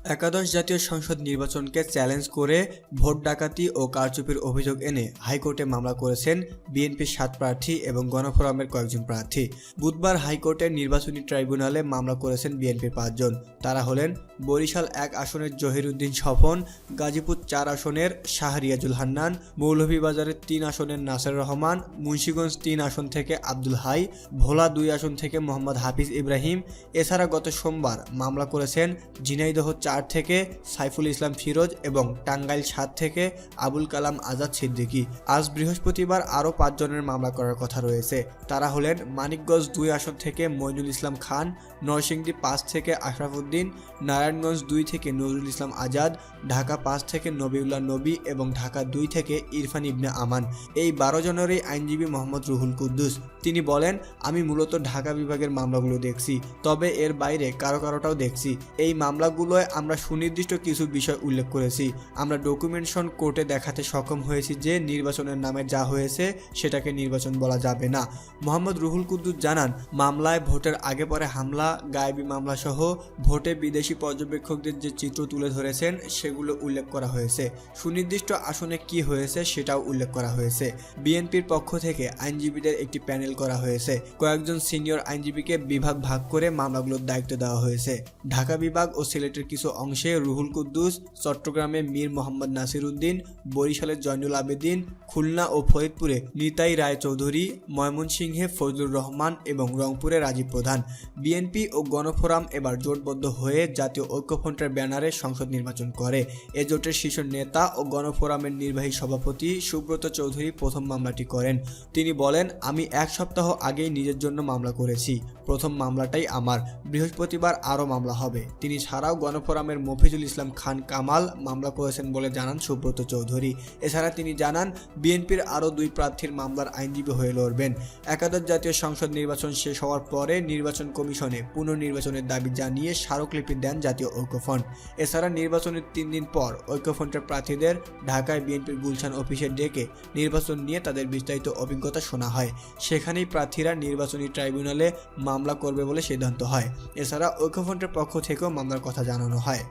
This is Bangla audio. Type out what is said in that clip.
একাদশ জাতীয় সংসদ নির্বাচনকে চ্যালেঞ্জ করে ভোট ডাকাতি ও কারচুপির অভিযোগ এনে হাইকোর্টে মামলা করেছেন বিএনপির 7 প্রার্থী এবং গণফোরামের কয়েকজন প্রার্থী। বুধবার হাইকোর্টের নির্বাচনী ট্রাইব্যুনালে মামলা করেছেন বিএনপির 5 জন। তারা হলেন বরিশাল 1 আসনের জহিরুদ্দিন স্বপন, গাজীপুর 4 আসনের শাহরিয়াজুল হান্নান, মৌলভীবাজারের 3 আসনের নাসের রহমান, মুন্সিগঞ্জ 3 আসন থেকে আব্দুল হাই, ভোলা 2 আসন থেকে মোহাম্মদ হাফিজ ইব্রাহিম। এছাড়া গত সোমবার মামলা করেছেন ঝিনাইদহ 4 থেকে সাইফুল ইসলাম ফিরোজ এবং টাঙ্গাইল 7 থেকে আবুল কালাম আজাদ সিদ্দিকী। আজ বৃহস্পতিবার আরও 5 জনের মামলা করার কথা রয়েছে। তারা হলেন মানিকগঞ্জ 2 আসন থেকে মইনুল ইসলাম খান, নরসিংদী 5 থেকে আশরাফ উদ্দিন, নারায়ণগঞ্জ 2 থেকে নজরুল ইসলাম আজাদ, ঢাকা 5 থেকে নবিউল্লাহ নবী এবং ঢাকা 2 থেকে ইরফান ইবনে আমান। এই 12 জনেরই আইনজীবী মোহাম্মদ রুহুল কুদ্দুস। তিনি বলেন, আমি মূলত ঢাকা বিভাগের মামলাগুলো দেখছি, তবে এর বাইরে কারোটাও দেখছি। এই মামলাগুলোয় আমরা সুনির্দিষ্ট কিছু বিষয় উল্লেখ করেছি। আমরা ডকুমেন্টেশন কোর্টে দেখাতে সক্ষম হয়েছি যে নির্বাচনের নামে যা হয়েছে সেটাকে নির্বাচন বলা যাবে না। মোহাম্মদ রুহুল কুদ্দুস জানান, মামলায় ভোটের আগে পরে হামলা, গায়েবী মামলা সহ ভোটে বিদেশি পর্যবেক্ষকদের যে চিত্র তুলে ধরেছেন সেগুলো উল্লেখ করা হয়েছে। সুনির্দিষ্ট আসনে কি হয়েছে সেটাও উল্লেখ করা হয়েছে। বিএনপির পক্ষ থেকে আইনজীবীদের একটি প্যানেল করা হয়েছে। কয়েকজন সিনিয়র আইনজীবীকে বিভাগ ভাগ করে মামলাগুলোর দায়িত্ব দেওয়া হয়েছে। ঢাকা বিভাগ ও সিলেটের কিছু অংশে রুহুল কুদ্দুস, চট্টগ্রামে মীর মোহাম্মদ নাসির উদ্দিন, বরিশালের জয়নুল আবেদিন, খুলনা ও ফরিদপুরে নিতাই রায় চৌধুরী, ময়মনসিংহে ফজলুর রহমান এবং রংপুরে রাজীব প্রধান। বিএনপি ও গণফোরাম এবার জোটবদ্ধ হয়ে জাতীয় ঐক্যফ্রন্টের ব্যানারে সংসদ নির্বাচন করে। এ জোটের শীর্ষ নেতা ও গণফোরামের নির্বাহী সভাপতি সুব্রত চৌধুরী প্রথম মামলাটি করেন। তিনি বলেন, আমি 1 সপ্তাহ আগেই নিজের জন্য মামলা করেছি। প্রথম মামলাটাই আমার। বৃহস্পতিবার আরও মামলা হবে। তিনি ছাড়াও গণফোরামের মফিজুল ইসলাম খান কামাল মামলা করেছেন বলে জানান সুব্রত চৌধুরী। এছাড়া তিনি জানান, বিএনপির আরও 2 প্রার্থীর মামলার আইনজীবী হয়ে লড়বেন। একাদশ জাতীয় সংসদ নির্বাচন শেষ হওয়ার পরে নির্বাচন কমিশনে পুনর্নির্বাচনের দাবি জানিয়ে স্মারকলিপি দেন জাতীয় ঐক্যফ্রন্ট। এছাড়া নির্বাচনের 3 দিন পর ঐক্যফ্রন্টের প্রার্থীদের ঢাকায় বিএনপির গুলশান অফিসে ডেকে নির্বাচন নিয়ে তাদের বিস্তারিত অভিজ্ঞতা শোনা হয়। সেখানেই প্রার্থীরা নির্বাচনী ট্রাইব্যুনালে মামলা করবে বলে সিদ্ধান্ত হয়। এছাড়া ঐক্যফ্রন্টের পক্ষ থেকেও মামলার কথা জানানো হয়।